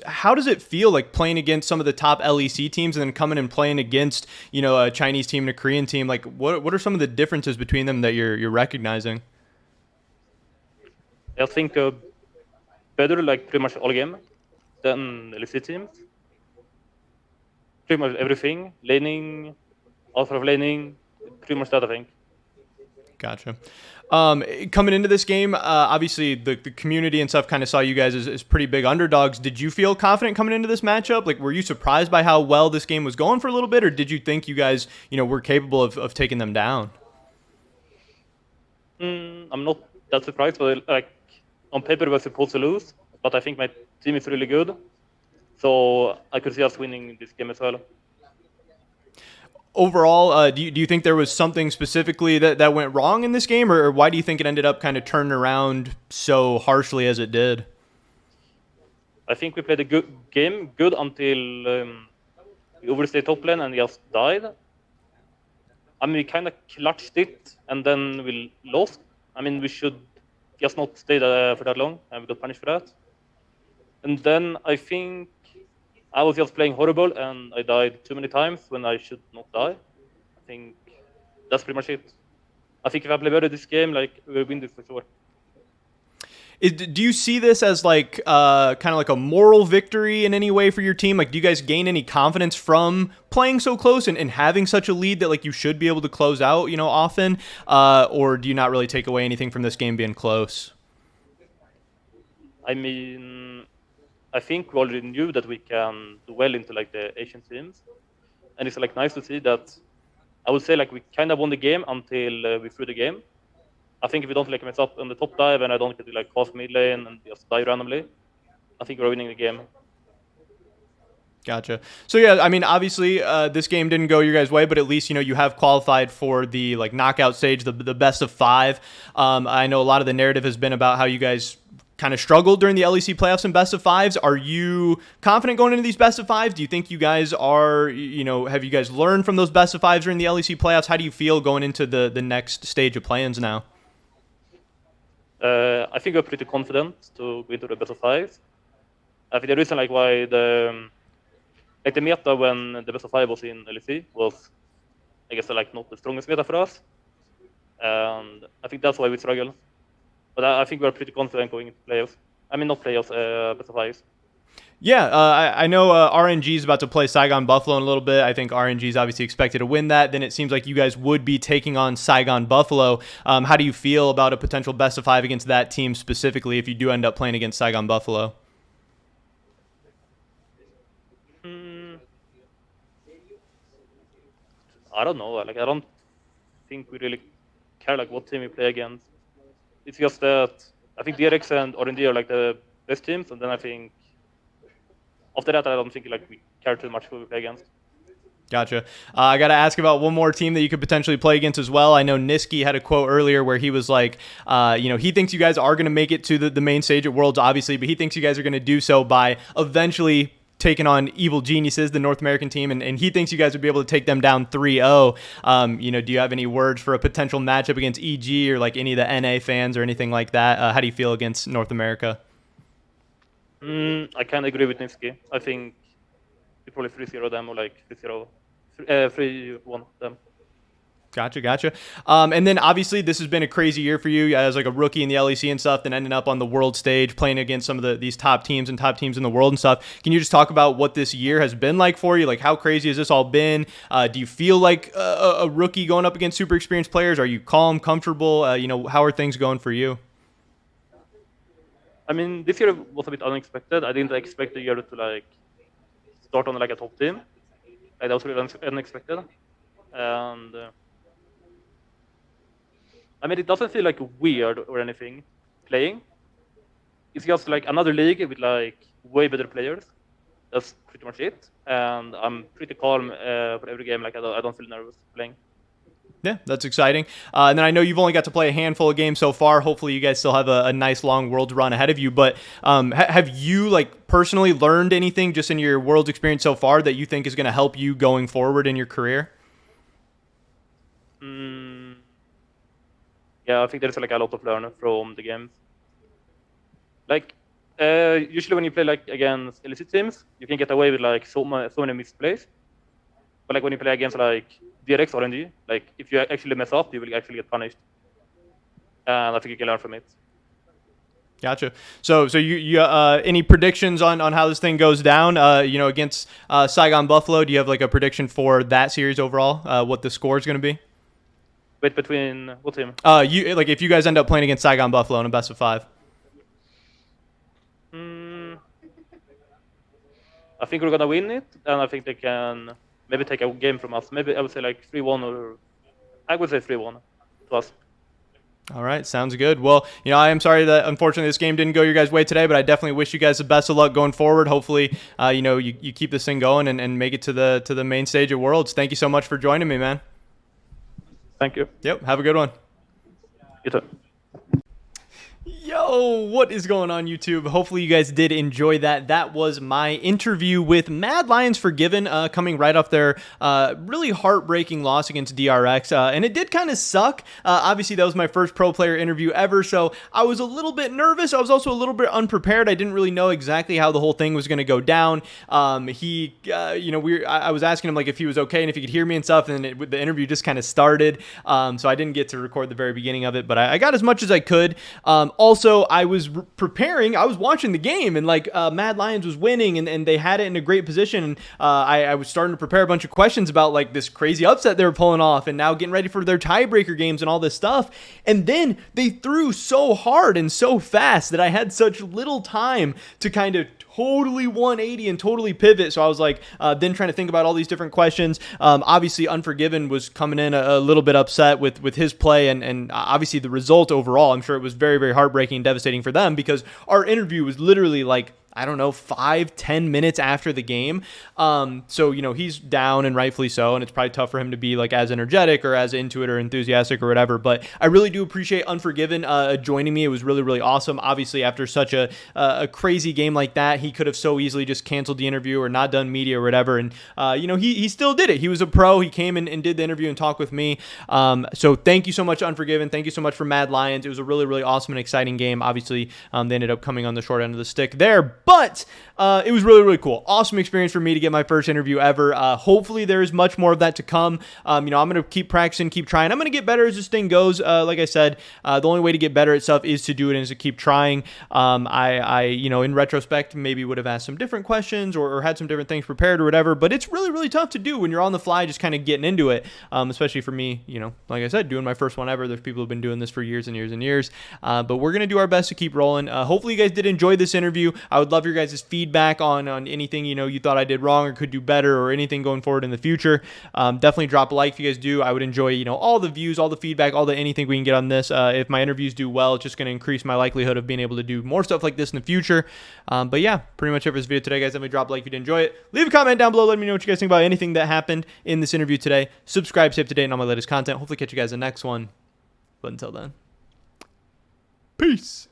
How does it feel like playing against some of the top LEC teams and then coming and playing against, you know, a Chinese team and a Korean team? Like, what are some of the differences between them that you're recognizing? I think better like pretty much all game than LEC teams. Pretty much everything, laning, author of laning, pretty much that I think. Gotcha. Coming into this game, obviously the community and stuff kind of saw you guys as pretty big underdogs. Did you feel confident coming into this matchup? Like, were you surprised by how well this game was going for a little bit, or did you think you guys, you know, were capable of taking them down? I'm not that surprised, but like on paper we're supposed to lose, but I think my team is really good, so I could see us winning this game as well. Overall, do you think there was something specifically that went wrong in this game, or why do you think it ended up kind of turning around so harshly as it did? I think we played a good game, good until we overstayed top lane and just died. I mean, we kind of clutched it and then we lost. I mean, we should just not stay there for that long, and we got punished for that. And then I think I was just playing horrible and I died too many times when I should not die. I think that's pretty much it. I think if I play better this game, like we'll win this for sure. Do you see this as like kind of like a moral victory in any way for your team? Like, do you guys gain any confidence from playing so close and having such a lead that like you should be able to close out, you know, often? Or do you not really take away anything from this game being close? I mean, I think we already knew that we can do well into like the Asian teams, and it's like nice to see that. I would say like we kind of won the game until we threw the game. I think if we don't like mess up on the top dive and I don't get to like half mid lane and just die randomly, I think we're winning the game. Gotcha. So yeah, I mean, obviously, this game didn't go your guys' way, but at least you know you have qualified for the like knockout stage, the best of five. I know a lot of the narrative has been about how you guys kind of struggled during the LEC playoffs and best of fives. Are you confident going into these best of fives? Do you think you guys are, you know, have you guys learned from those best of fives during the LEC playoffs? How do you feel going into the next stage of play-ins now? I think we're pretty confident to go into the best of five. I think the reason like why the meta when the best of five was in LEC was, I guess, like not the strongest meta for us, and I think that's why we struggle. But I think we're pretty confident going into playoffs. I mean, not playoffs, best of fives. Yeah, I know RNG is about to play Saigon Buffalo in a little bit. I think RNG is obviously expected to win that. Then it seems like you guys would be taking on Saigon Buffalo. How do you feel about a potential best of five against that team specifically if you do end up playing against Saigon Buffalo? Mm, I don't know. Like I don't think we really care like what team we play against. It's just that I think DRX and R&D are like the best teams, and then I think after that I don't think like we care too much who we play against. Gotcha. I got to ask about one more team that you could potentially play against as well. I know Niski had a quote earlier where he was like, you know, he thinks you guys are going to make it to the main stage at Worlds, obviously, but he thinks you guys are going to do so by eventually taking on Evil Geniuses, the North American team, and he thinks you guys would be able to take them down 3-0. You know, do you have any words for a potential matchup against EG or like any of the NA fans or anything like that? How do you feel against North America? I kind of agree with Niski. I think we probably 3-0 them or like 3-0, 3-1 them. Gotcha. And then obviously this has been a crazy year for you as like a rookie in the LEC and stuff, then ending up on the world stage playing against some of these top teams and top teams in the world and stuff. Can you just talk about what this year has been like for you? Like how crazy has this all been? Do you feel like a rookie going up against super experienced players? Are you calm, comfortable? You know, how are things going for you? I mean, this year was a bit unexpected. I didn't expect the year to like start on like a top team. Like, that was really unexpected. And I mean, it doesn't feel like weird or anything playing. It's just like another league with like way better players. That's pretty much it. And I'm pretty calm for every game. Like I don't feel nervous playing. Yeah, that's exciting. And then I know you've only got to play a handful of games so far. Hopefully, you guys still have a nice long Worlds run ahead of you. But have you like personally learned anything just in your Worlds experience so far that you think is going to help you going forward in your career? Mm, yeah, I think there's like a lot of learn from the games. Like Usually when you play like against illicit teams, you can get away with like so many misplays. But like when you play against like DRX or NG, like if you actually mess up, you will actually get punished. And I think you can learn from it. Gotcha. So you any predictions on how this thing goes down? Against Saigon Buffalo, do you have like a prediction for that series overall? What the score is going to be? Wait, between what team? You like if you guys end up playing against Saigon Buffalo in a best of 5. I think we're gonna win it, and I think they can maybe take a game from us. Maybe I would say like 3-1, or I would say 3-1 to us. All right, sounds good. Well, I am sorry that unfortunately this game didn't go your guys' way today, but I definitely wish you guys the best of luck going forward. Hopefully, you keep this thing going and make it to the main stage of Worlds. Thank you so much for joining me, man. Thank you. Yep, have a good one. You too. Yo, what is going on, YouTube? Hopefully you guys did enjoy that. That was my interview with Mad Lions Forgiven, coming right off their really heartbreaking loss against DRX, and it did kind of suck. Obviously, that was my first pro player interview ever, so I was a little bit nervous. I was also a little bit unprepared. I didn't really know exactly how the whole thing was going to go down. I was asking him like if he was okay and if he could hear me and stuff, and then the interview just kind of started. So I didn't get to record the very beginning of it, but I got as much as I could. Also, I was preparing. I was watching the game, and like Mad Lions was winning, and they had it in a great position. And I was starting to prepare a bunch of questions about like this crazy upset they were pulling off, and now getting ready for their tiebreaker games and all this stuff. And then they threw so hard and so fast that I had such little time to kind of totally 180 and totally pivot. So I was like, then trying to think about all these different questions. Obviously, Unforgiven was coming in a little bit upset with his play, and obviously the result overall. I'm sure it was very, very heartbreaking and devastating for them, because our interview was literally like, I don't know, 5-10 minutes after the game. So, he's down, and rightfully so. And it's probably tough for him to be like as energetic or as into it or enthusiastic or whatever. But I really do appreciate Unforgiven joining me. It was really, really awesome. Obviously, after such a crazy game like that, he could have so easily just canceled the interview or not done media or whatever. And, he still did it. He was a pro. He came and did the interview and talked with me. So thank you so much, Unforgiven. Thank you so much for Mad Lions. It was a really, really awesome and exciting game. Obviously, they ended up coming on the short end of the stick there. But it was really, really cool. Awesome experience for me to get my first interview ever. Hopefully there is much more of that to come. I'm going to keep practicing, keep trying. I'm going to get better as this thing goes. Like I said, the only way to get better at stuff is to do it and is to keep trying. In retrospect, maybe would have asked some different questions or had some different things prepared or whatever. But it's really, really tough to do when you're on the fly, just kind of getting into it. Especially for me, like I said, doing my first one ever. There's people who've been doing this for years and years and years. But we're going to do our best to keep rolling. Hopefully you guys did enjoy this interview. I would love your guys' feedback on anything you thought I did wrong or could do better, or anything going forward in the future. Definitely drop a like if you guys do. I would enjoy all the views, all the feedback, all the anything we can get on this. If my interviews do well, it's just going to increase my likelihood of being able to do more stuff like this in the future. But yeah, pretty much it for this video today, guys. Definitely drop a like if you did enjoy it. Leave a comment down below. Let me know what you guys think about anything that happened in this interview today. Subscribe, stay up to date on all my latest content. Hopefully catch you guys in the next one. But until then, peace.